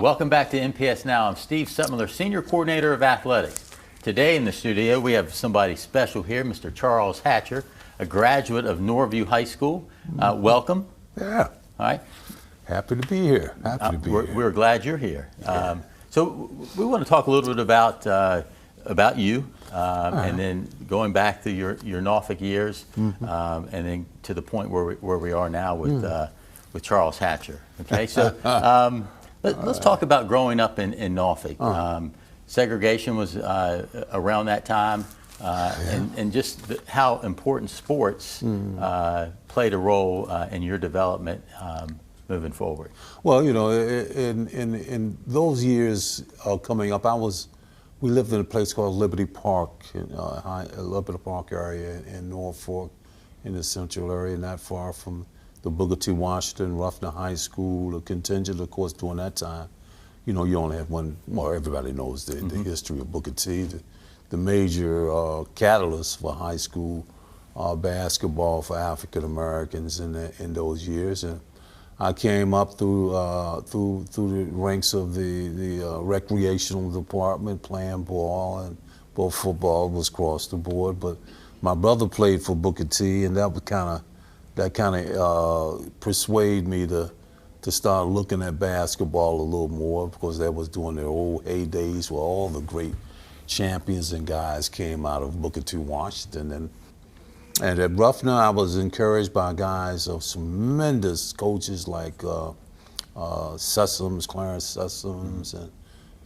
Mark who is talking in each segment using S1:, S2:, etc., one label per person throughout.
S1: Welcome back to MPS Now. I'm Steve Sutmiller, Senior Coordinator of Athletics. Today in the studio we have somebody special here, Mr. Charles Hatcher, a graduate of Norview High School. Welcome.
S2: Yeah.
S1: All right.
S2: Happy to be here.
S1: We're glad you're here. So we want to talk a little bit about you, and then going back to your Norfolk years, and then to the point where we are now with Charles Hatcher. Okay, so let's talk about growing up in Norfolk. Segregation was around that time, and just how important sports played a role in your development moving forward.
S2: Well, you know, in those years coming up, we lived in a place called Liberty Park, Liberty Park area in Norfolk, in the central area, not far from the Booker T. Washington, Ruffner High School, the contingent, of course, during that time. You know, you only had one, well, everybody knows the history of Booker T, the major catalyst for high school basketball for African Americans in those years. And I came up through the ranks of the recreational department, playing ball, and both football was across the board. But my brother played for Booker T, and that kind of persuaded me to start looking at basketball a little more, because that was during their old heydays where all the great champions and guys came out of Booker T. Washington. And at Ruffner, I was encouraged by guys of tremendous coaches like Sessoms, Clarence Sessoms,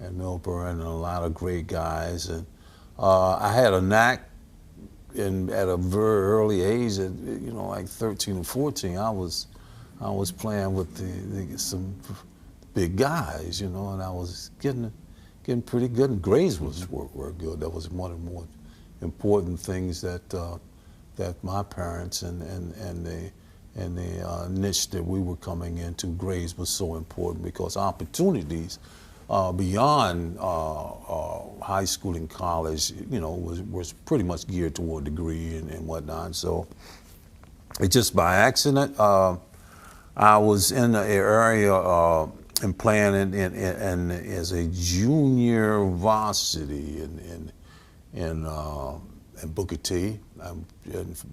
S2: and Milburn, and a lot of great guys. And I had a knack, at a very early age, at, you know, like 13 or 14, I was playing with some big guys, you know, and I was getting pretty good, and grades were good. That was one of the more important things that my parents and the niche that we were coming into, grades was so important, because opportunities beyond high school and college, you know, was pretty much geared toward degree and whatnot. So it just by accident, I was in the area and playing in as a junior varsity in Booker T. I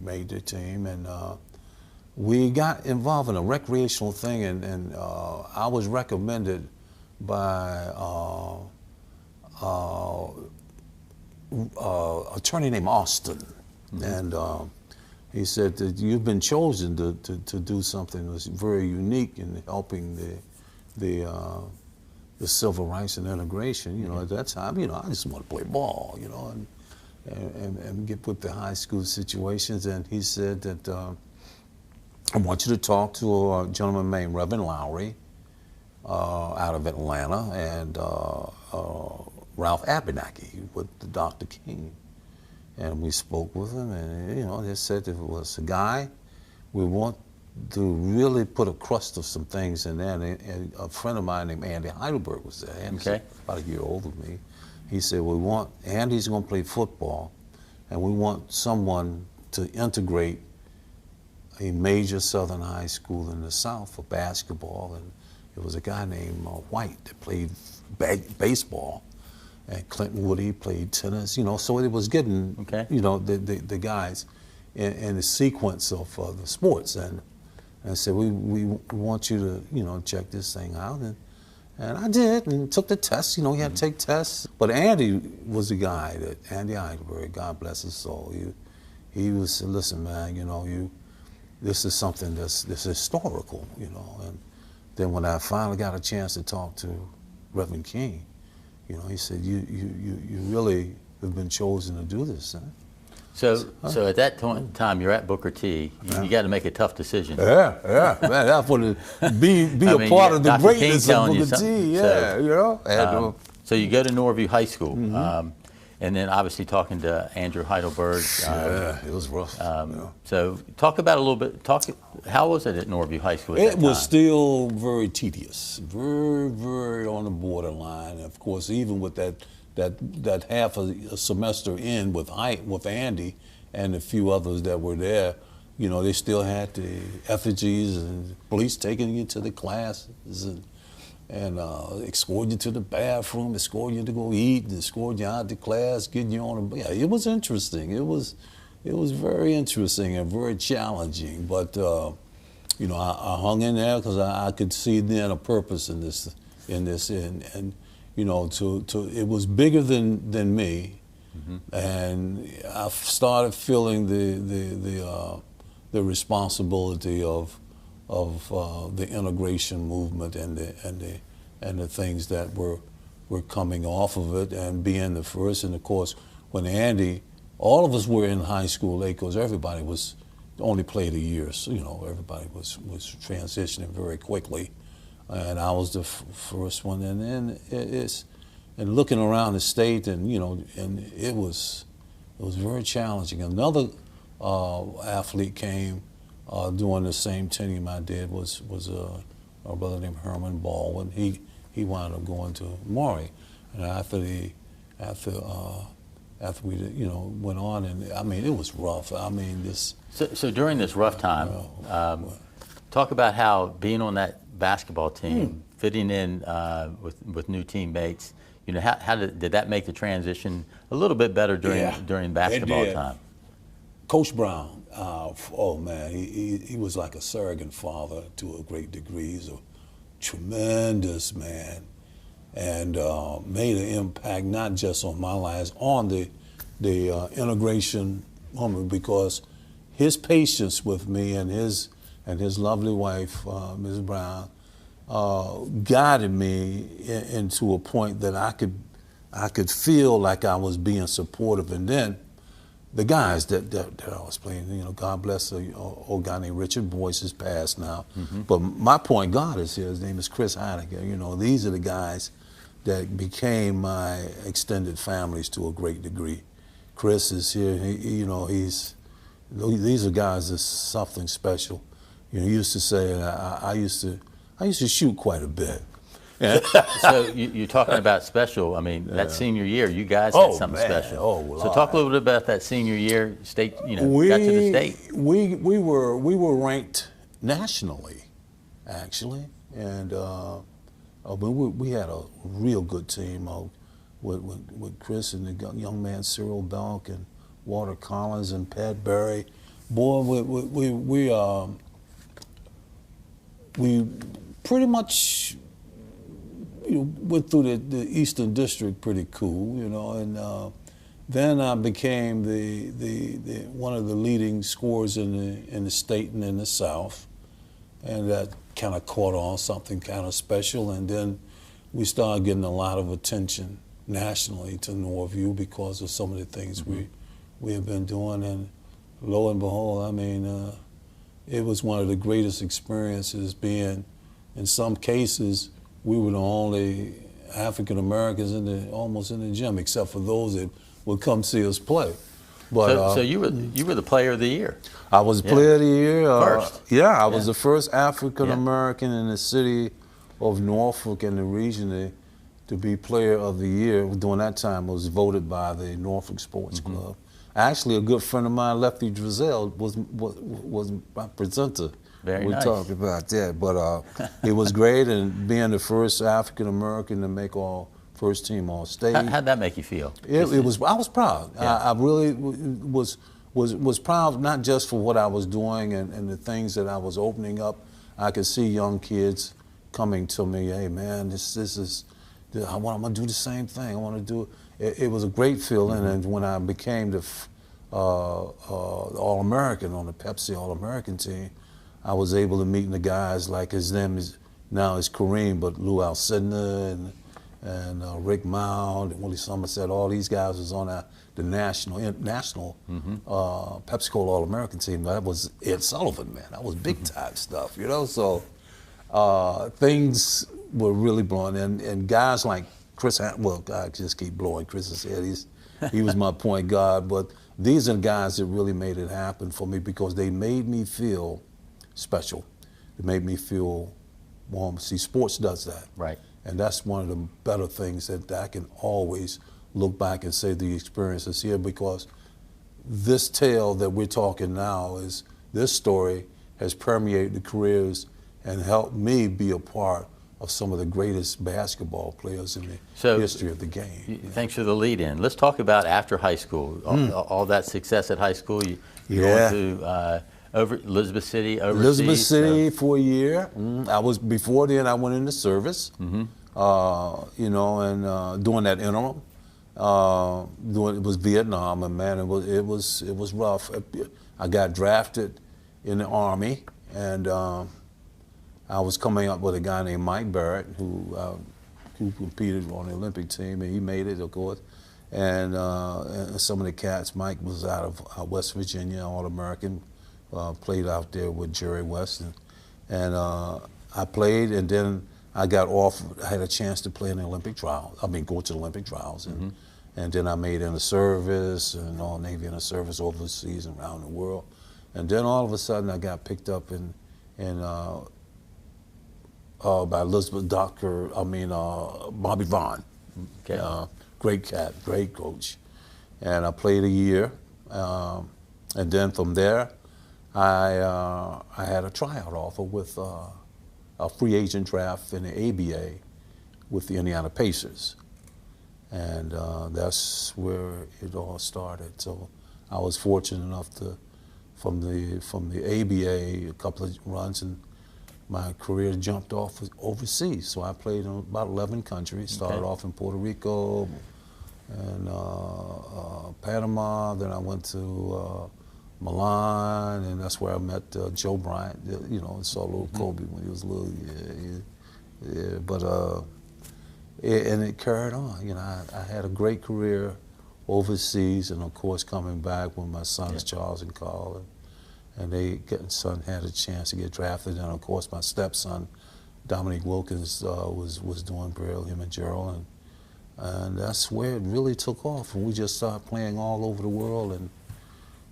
S2: made the team, and we got involved in a recreational thing, and I was recommended by attorney named Austin, and he said that you've been chosen to do something that's very unique in helping the civil rights and integration. You know, at that time, you know, I just want to play ball, you know, and get put the high school situations. And he said that I want you to talk to a gentleman named Reverend Lowry out of Atlanta, and Ralph Abernathy with Dr. King. And we spoke with him, and, you know, they said that it was a guy, we want to really put a crust of some things in there. And a friend of mine named Andy Heidelberg was there. Andy's about a year older than me. He said, Andy's going to play football, and we want someone to integrate a major Southern high school in the South for basketball. And it was a guy named White that played baseball, and Clinton Woody played tennis, you know, so it was getting, you know, the guys in the sequence of the sports. And I said, we want you to, you know, check this thing out. And I did, and took the test. You know, you had to take tests. But Andy was the guy Andy Heidelberg, God bless his soul. He was, listen, man, you know, this is something that's historical, you know. And then when I finally got a chance to talk to Reverend King, you know, he said, you really have been chosen to do this, huh?
S1: So at that time, you're at Booker T. You got to make a tough decision.
S2: Yeah, man. I want to be a part of the
S1: Dr.
S2: greatness of Booker T. Yeah, you know.
S1: So you go to Norview High School, and then obviously talking to Andrew Heidelberg.
S2: Yeah, it was rough.
S1: So talk about a little bit. How was it at Norview High School?
S2: It was still very tedious, very on the borderline. Of course, even with that half a semester in with Andy and a few others that were there, you know, they still had the effigies and police taking you to the classes, and escort you to the bathroom, escort you to go eat, escort you out to class, getting you on. Yeah, it was interesting. It was very interesting and very challenging. But you know, I hung in there because I could see then a purpose in this, and you know, it was bigger than me, and I started feeling the responsibility of the integration movement and the things that were coming off of it, and being the first. And of course, when Andy, all of us were in high school late because everybody was only played a year, so you know everybody was transitioning very quickly, and I was the first one. And then and looking around the state, and you know, and it was very challenging. Another athlete came doing the same team I did was a brother named Herman Baldwin. He wound up going to Maury, and after we you know went on, and I mean it was rough. I mean this.
S1: So during this rough time, talk about how being on that basketball team, fitting in with new teammates. You know, how did that make the transition a little bit better during basketball time?
S2: Coach Brown, oh man, he was like a surrogate father to a great degree. He's a tremendous man, and made an impact not just on my life, on the integration moment, because his patience with me and his lovely wife, Ms. Brown, guided me into a point that I could feel like I was being supportive. And then the guys that I was playing, you know, God bless a old guy named Richard Boyce, has passed now. But my point guard is here. His name is Chris Heineke. You know, these are the guys that became my extended families to a great degree. Chris is here. You know, these are guys that's something special. You know, he used to say, and I used to shoot quite a bit.
S1: So you're talking about special. I mean, that senior year, you guys had something special.
S2: Oh,
S1: so talk a little bit about that senior year. State, you know, got to the state.
S2: We were ranked nationally, actually, and we had a real good team with Chris and the young man Cyril Belk and Walter Collins and Pat Berry. Boy, we pretty much, you know, went through the Eastern District pretty cool, you know, and then I became the one of the leading scorers in the state and in the South, and that kind of caught on, something kind of special. And then we started getting a lot of attention nationally to Northview because of some of the things we have been doing, and lo and behold, I mean, it was one of the greatest experiences. Being, in some cases, we were the only African Americans almost in the gym, except for those that would come see us play. But
S1: so you were the player of the year.
S2: I was player of the year.
S1: First.
S2: I was the first African American in the city of Norfolk and the region to be player of the year. During that time, I was voted by the Norfolk Sports Club. Actually, a good friend of mine, Lefty Drizel, was my presenter.
S1: Very
S2: we
S1: nice.
S2: talked about that, but it was great, and being the first African American to make first team all state.
S1: How'd that make you feel?
S2: It was. I was proud.
S1: Yeah.
S2: I really was proud, not just for what I was doing and the things that I was opening up. I could see young kids coming to me, hey man, this is. I'm gonna do the same thing. I want to do it. It was a great feeling, and when I became the All-American on the Pepsi All-American team, I was able to meet the guys like his name is now is Kareem, but Lou Alcindor and Rick Mound and Willie Somerset. All these guys was on the national Pepsi-Cola All-American team. That was Ed Sullivan, man. That was big time stuff, you know. So things were really blowing, and guys like Chris. Well, I just keep blowing Chris's head. He was my point guard, but these are the guys that really made it happen for me because they made me feel special. It made me feel warm. See, sports does that.
S1: Right.
S2: And that's one of the better things that I can always look back and say the experiences here, because this tale that we're talking now this story has permeated the careers and helped me be a part some of the greatest basketball players in the history of the game.
S1: Thanks for the lead in. Let's talk about after high school, all that success at high school. You went to over Elizabeth City, overseas.
S2: Elizabeth City for a year. I was, before then I went into service, you know, and during that interim, it was Vietnam, and man, it was rough. I got drafted in the Army, and I was coming up with a guy named Mike Barrett who competed on the Olympic team, and he made it, of course. And some of the cats, Mike was out of West Virginia, All-American, played out there with Jerry West, and I played, and then I got off. I had a chance to play in the Olympic trials. I mean, go to the Olympic trials, and then I made in the service and all Navy in the service overseas and around the world, and then all of a sudden I got picked up by Elizabeth Bobby Vaughn.
S1: Okay.
S2: Great cat, great coach. And I played a year, and then from there, I had a tryout offer with a free agent draft in the ABA with the Indiana Pacers. And that's where it all started. So I was fortunate enough to, from the ABA, a couple of runs, and my career jumped off overseas. So I played in about 11 countries. Started off in Puerto Rico and Panama. Then I went to Milan, and that's where I met Joe Bryant. You know, and saw little Kobe when he was little. But and it carried on. You know, I had a great career overseas, and of course coming back when my sons Charles and Carl, and son had a chance to get drafted, and of course my stepson Dominique Wilkins was doing Braille, him and Gerald, and that's where it really took off, and we just started playing all over the world,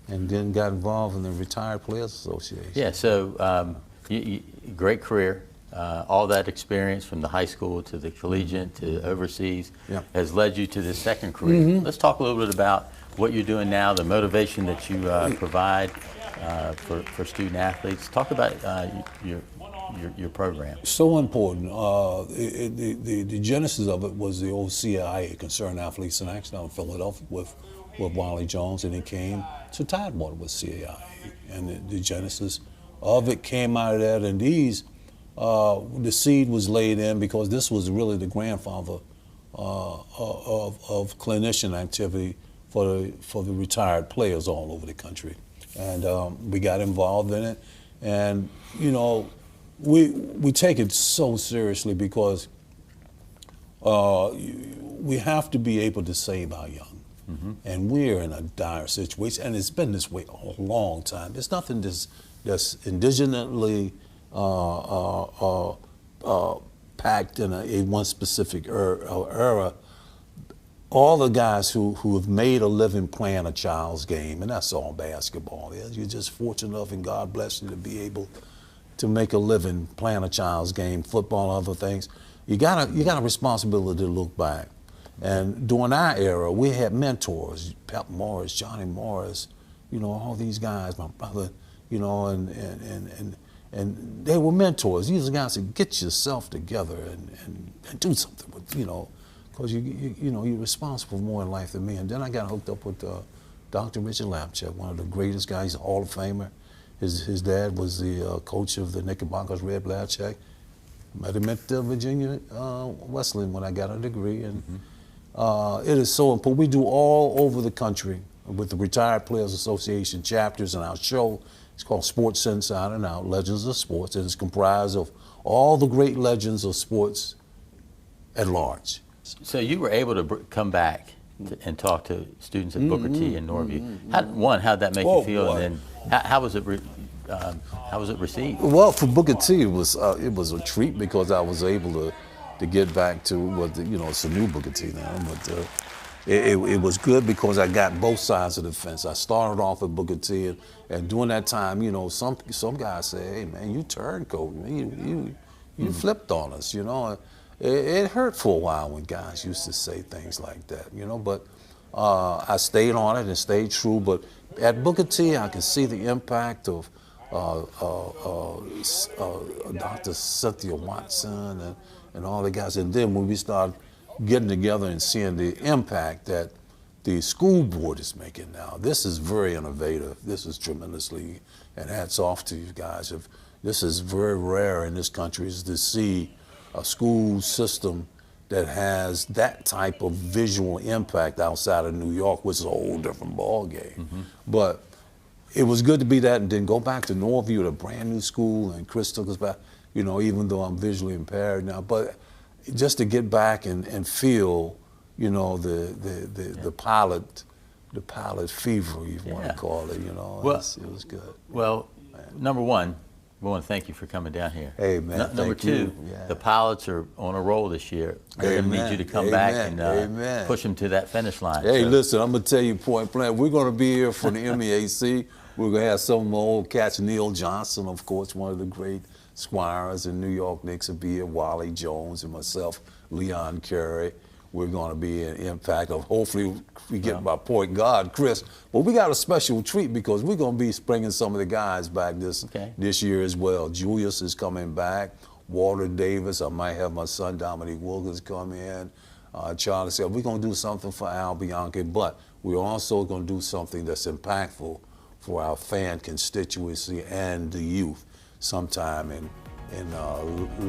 S2: and then got involved in the Retired Players Association.
S1: Yeah, so great career. All that experience from the high school to the collegiate to overseas has led you to this second career. Let's talk a little bit about what you're doing now, the motivation that you provide for student athletes. Talk about your program.
S2: So important. The genesis of it was the old CIA, Concerned Athletes in Action, out in Philadelphia with Wally Jones, and it came to Tidewater with CIA, and the genesis of it came out of that. And these, the seed was laid in because this was really the grandfather of clinician activity for the retired players all over the country, and we got involved in it, and you know, we take it so seriously because we have to be able to save our young. And we're in a dire situation, and it's been this way a long time. There's nothing that's indigenously packed in a one specific era. All the guys who have made a living playing a child's game, and that's all basketball is. You're just fortunate enough, and God bless you, to be able to make a living playing a child's game, football, other things. You got a responsibility to look back. And during our era, we had mentors, Pep Morris, Johnny Morris, you know, all these guys, my brother, you know, and they were mentors. These are guys that get yourself together and do something with, you know, because you know, you're responsible for more in life than me. And then I got hooked up with Dr. Richard Lapchick, one of the greatest guys, a Hall of Famer. His dad was the coach of the Knickerbockers, Red Lapchick. Met him at Virginia Wesleyan when I got a degree, and it is so important. We do all over the country with the Retired Players Association chapters, and our show is called Sports Inside and Out, Legends of Sports. It is comprised of all the great legends of sports at large.
S1: So you were able to come back and talk to students at Booker T and Norview. How'd that make you feel? And then how was it received?
S2: Well, for Booker T, it was a treat because I was able to get back to what it's a new Booker T now, but it was good because I got both sides of the fence. I started off at Booker T, and during that time, you know, some guys say, "Hey man, you turncoat, man, you flipped on us," you know. It hurt for a while when guys used to say things like that, you know. But I stayed on it and stayed true. But at Booker T, I can see the impact of Dr. Cynthia Watson and all the guys. And then when we start getting together and seeing the impact that the school board is making now, this is very innovative. This is tremendously, and hats off to you guys. This is very rare in this country, is to see a school system that has that type of visual impact outside of New York, which is a whole different ballgame.
S1: Mm-hmm.
S2: But it was good to be that, and then go back to Northview, a brand new school, and Chris took us back, you know, even though I'm visually impaired now. But just to get back and feel, you know, the pilot fever, you want to call it, you know,
S1: well,
S2: it was good.
S1: Well, number one, we want to thank you for coming down here.
S2: Hey, man,
S1: Number two, the pilots are on a roll this year. They're going to need you to come back and push them to that finish line.
S2: Hey, listen, I'm going to tell you point blank, we're going to be here for the MEAC. We're going to have some old cats, Neil Johnson, of course, one of the great squires in New York Knicks will be here, Wally Jones and myself, Leon Carey. We're going to be in impact of, hopefully we get my point guard, Chris. But we got a special treat because we're going to be bringing some of the guys back this year as well. Julius is coming back, Walter Davis. I might have my son Dominique Wilkins come in. Charlie said, we're going to do something for Al Bianchi, but we're also going to do something that's impactful for our fan constituency and the youth sometime in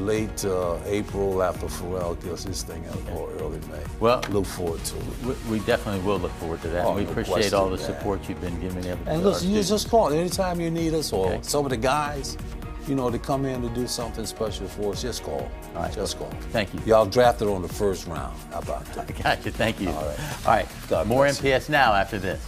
S2: late April after Pharrell gets his thing out, or early May. Well, look forward to it.
S1: We definitely will look forward to that. And we appreciate all the support you've been giving everybody.
S2: And listen, you just call anytime you need us, or some of the guys, you know, to come in to do something special for us. Just call.
S1: All right.
S2: Just call.
S1: Thank you.
S2: Y'all drafted on the first round. How about that?
S1: I got you. Thank you.
S2: All right.
S1: All right.
S2: God
S1: More
S2: bless you.
S1: MPS Now after this.